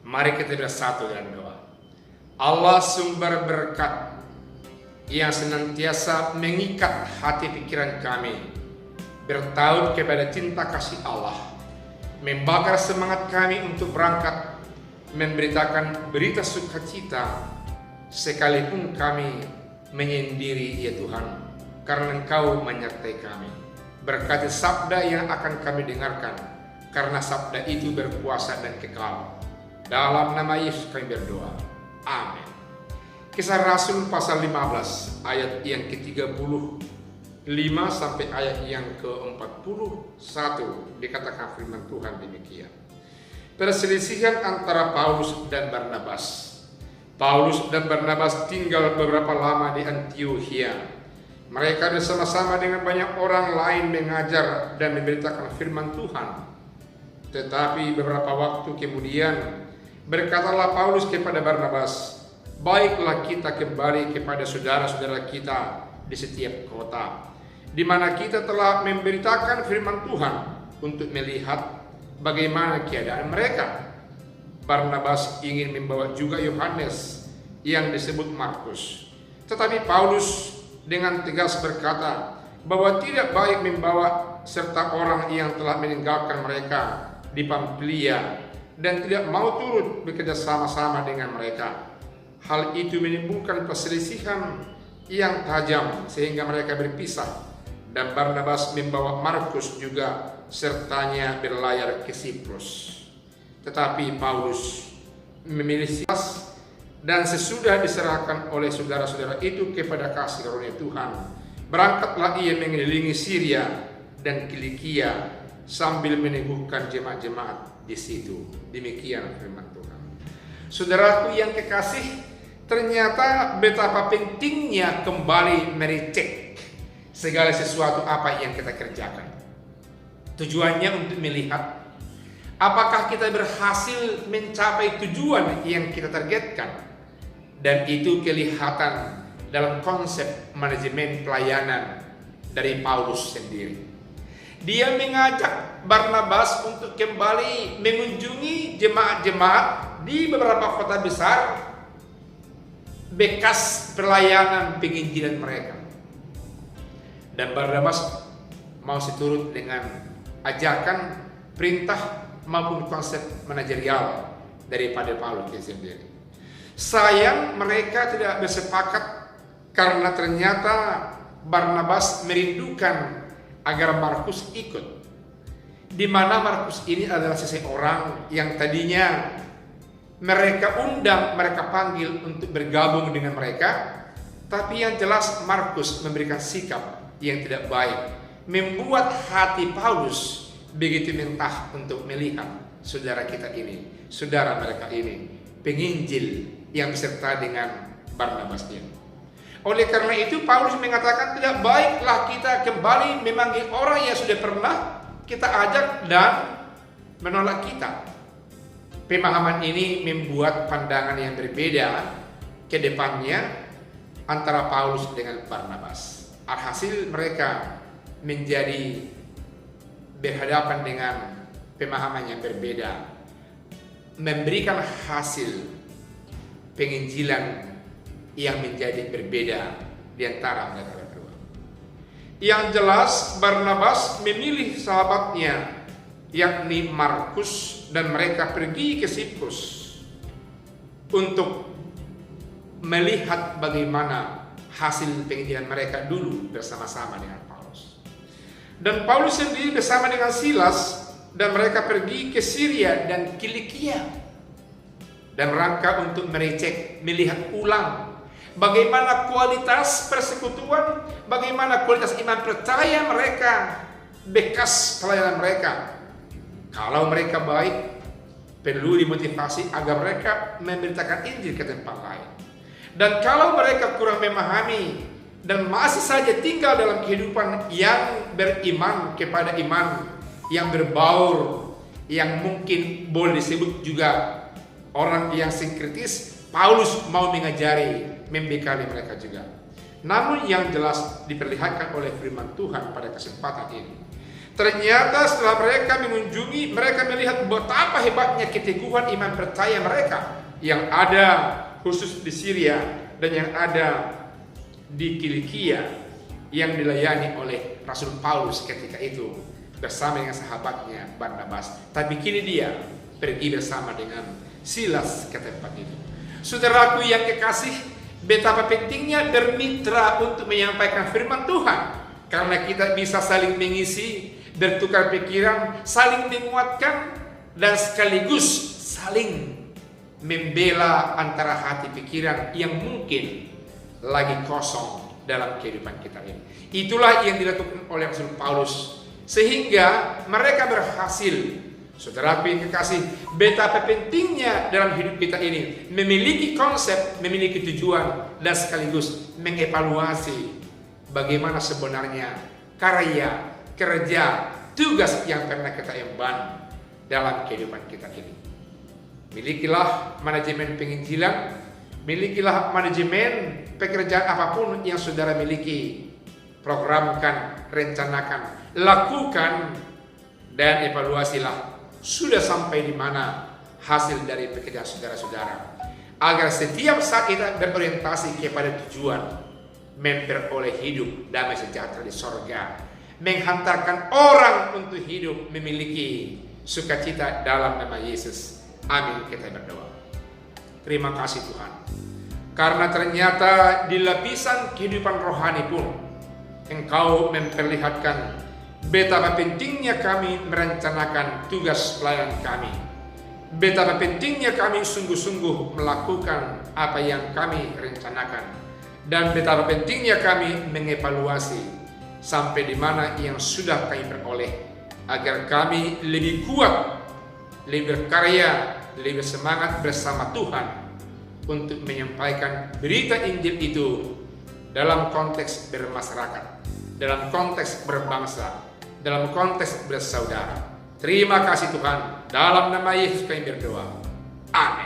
Mari kita bersatu dalam doa. Allah sumber berkat yang senantiasa mengikat hati pikiran kami, bertaut kepada cinta kasih Allah, membakar semangat kami untuk berangkat memberitakan berita sukacita, sekalipun kami menyendiri ya Tuhan, karena Engkau menyertai kami. Berkati sabda yang akan kami dengarkan, karena sabda itu berkuasa dan kekal. Dalam nama Yesus kami berdoa. Amin. Kisah Rasul pasal 15 ayat yang ke-35 sampai ayat yang ke-41 dikatakan firman Tuhan demikian. Perselisihan antara Paulus dan Barnabas. Paulus dan Barnabas tinggal beberapa lama di Antiokhia. Mereka bersama-sama dengan banyak orang lain mengajar dan memberitakan firman Tuhan. Tetapi beberapa waktu kemudian berkatalah Paulus kepada Barnabas, "Baiklah kita kembali kepada saudara-saudara kita di setiap kota, di mana kita telah memberitakan firman Tuhan untuk melihat bagaimana keadaan mereka." Barnabas ingin membawa juga Yohanes yang disebut Markus. Tetapi Paulus dengan tegas berkata bahwa tidak baik membawa serta orang yang telah meninggalkan mereka di Pamfilia dan tidak mau turut bekerja sama-sama dengan mereka. Hal itu menimbulkan perselisihan yang tajam sehingga mereka berpisah, dan Barnabas membawa Markus juga sertanya berlayar ke Siprus. Tetapi Paulus memilih Silas, dan sesudah diserahkan oleh saudara-saudara itu kepada kasih karunia Tuhan, berangkatlah ia mengelilingi Syria dan Kilikia sambil meneguhkan jemaat-jemaat di situ. Demikian firman Tuhan. Saudaraku yang kekasih, ternyata betapa pentingnya kembali merecek segala sesuatu apa yang kita kerjakan. Tujuannya untuk melihat apakah kita berhasil mencapai tujuan yang kita targetkan. Dan itu kelihatan dalam konsep manajemen pelayanan dari Paulus sendiri. Dia mengajak Barnabas untuk kembali mengunjungi jemaat-jemaat di beberapa kota besar bekas pelayanan penginjilan mereka. Dan Barnabas mau seturut dengan ajakan, perintah maupun konsep manajerial daripada Paulus sendiri. Sayang mereka tidak bersepakat karena ternyata Barnabas merindukan agar Markus ikut. Di mana Markus ini adalah seseorang yang tadinya mereka undang, mereka panggil untuk bergabung dengan mereka, tapi yang jelas Markus memberikan sikap yang tidak baik, membuat hati Paulus begitu mentah untuk melihat saudara kita ini, saudara mereka ini, penginjil yang beserta dengan Barnabas ini. Oleh karena itu Paulus mengatakan tidak baiklah kita kembali memanggil orang yang sudah pernah kita ajak dan menolak kita. Pemahaman ini membuat pandangan yang berbeda ke depannya antara Paulus dengan Barnabas. Alhasil mereka menjadi berhadapan dengan pemahaman yang berbeda, memberikan hasil penginjilan yang menjadi berbeda di antara mereka berdua. Yang jelas Barnabas memilih sahabatnya yakni Markus dan mereka pergi ke Siprus untuk melihat bagaimana hasil penginjilan mereka dulu bersama-sama dengan Paulus. Dan Paulus sendiri bersama dengan Silas dan mereka pergi ke Syria dan Kilikia dan rangka untuk merecek, melihat ulang bagaimana kualitas persekutuan, bagaimana kualitas iman percaya mereka bekas pelayanan mereka. Kalau mereka baik, perlu dimotivasi agar mereka memberitakan Injil ke tempat lain. Dan kalau mereka kurang memahami dan masih saja tinggal dalam kehidupan yang beriman kepada iman yang berbaur, yang mungkin boleh disebut juga orang yang sinkretis, Paulus mau mengajari, membekali mereka juga. Namun yang jelas diperlihatkan oleh firman Tuhan pada kesempatan ini, Ternyata setelah mereka mengunjungi, mereka melihat betapa hebatnya keteguhan iman percaya mereka yang ada khusus di Syria dan yang ada di Kilikia yang dilayani oleh Rasul Paulus ketika itu bersama dengan sahabatnya Barnabas. Tapi kini dia pergi bersama dengan Silas ke tempat itu. Saudaraku yang kekasih, betapa pentingnya bermitra untuk menyampaikan firman Tuhan, karena kita bisa saling mengisi, bertukar pikiran, saling menguatkan, dan sekaligus saling membela antara hati pikiran yang mungkin lagi kosong dalam kehidupan kita ini. Itulah yang dilakukan oleh Rasul Paulus, sehingga mereka berhasil. Saudaraku yang kekasih, betapa pentingnya dalam hidup kita ini memiliki konsep, memiliki tujuan, dan sekaligus mengevaluasi bagaimana sebenarnya karya, kerja, tugas yang pernah kita emban dalam kehidupan kita ini. Milikilah manajemen penginjilan, milikilah manajemen pekerjaan apapun yang saudara miliki. Programkan, rencanakan, lakukan, dan evaluasilah sudah sampai di mana hasil dari pekerjaan saudara-saudara, agar setiap saat kita berorientasi kepada tujuan memperoleh hidup damai sejahtera di sorga, menghantarkan orang untuk hidup memiliki sukacita dalam nama Yesus. Amin. Kita berdoa. Terima kasih Tuhan, karena ternyata di lapisan kehidupan rohani pun Engkau memperlihatkan betapa pentingnya kami merencanakan tugas pelayanan kami, betapa pentingnya kami sungguh-sungguh melakukan apa yang kami rencanakan, dan betapa pentingnya kami mengevaluasi sampai di mana yang sudah kami peroleh, agar kami lebih kuat, lebih berkarya, lebih semangat bersama Tuhan untuk menyampaikan berita Injil itu dalam konteks bermasyarakat, dalam konteks berbangsa, dalam konteks bersaudara. Terima kasih Tuhan, dalam nama Yesus kami berdoa. Amin.